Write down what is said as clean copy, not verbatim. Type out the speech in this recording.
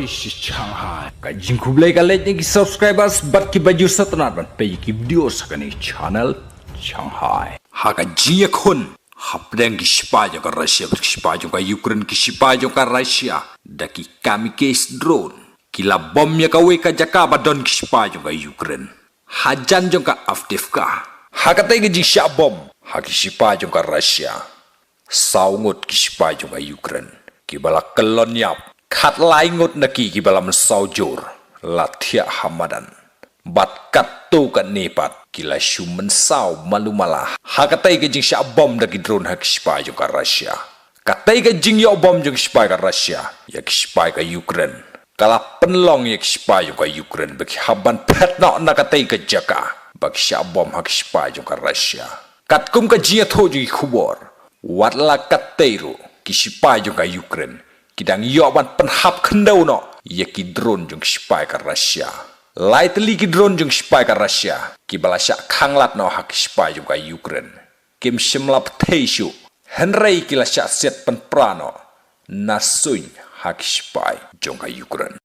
Shanghai. Kajing kublai kalet ni subscribers bat ki baju satnat ban pe ki video sakani channel Shanghai. Haka jia kun hapdeng ki shipajo ka Russia ki shipajo ka Ukraine ki shipajo ka Russia daki kamikaze drone kila bom ya ka we ka Jakaba don ki shipajo ka Ukraine. Hajan jong ka Avdiivka. Haka tay ki jia bom haki shipajo ka Russia. Saungot ki shipajo ka Ukraine. Kibala kelon yap. Kat laingot naki kibala mensaujur latia hamadan bat katu kan nepat kila shumen sau malu malah hakatai ke jing sya bom daki drone hak spy jong ka Russia katai ke jing yo bom jong spy ka Russia yak spy ka Ukraine kala penlong yak spy jong ka Ukraine bagi haban pet nak nakatai ke jaka bagi sya bom hak spy jong ka Russia kat kum ka jing tho jing khubor wat la katairu ki spy jong ka Ukraine kidang yoban penhap kendau no ya ki drone jong spy ka Russia lightly ki drone jong spy ka Russia ki balasya khanglat no hak spy jong ka Ukraine kim shimlap theishu henrei ki lasya set pen prano nasuin hak spy jong ka Ukraine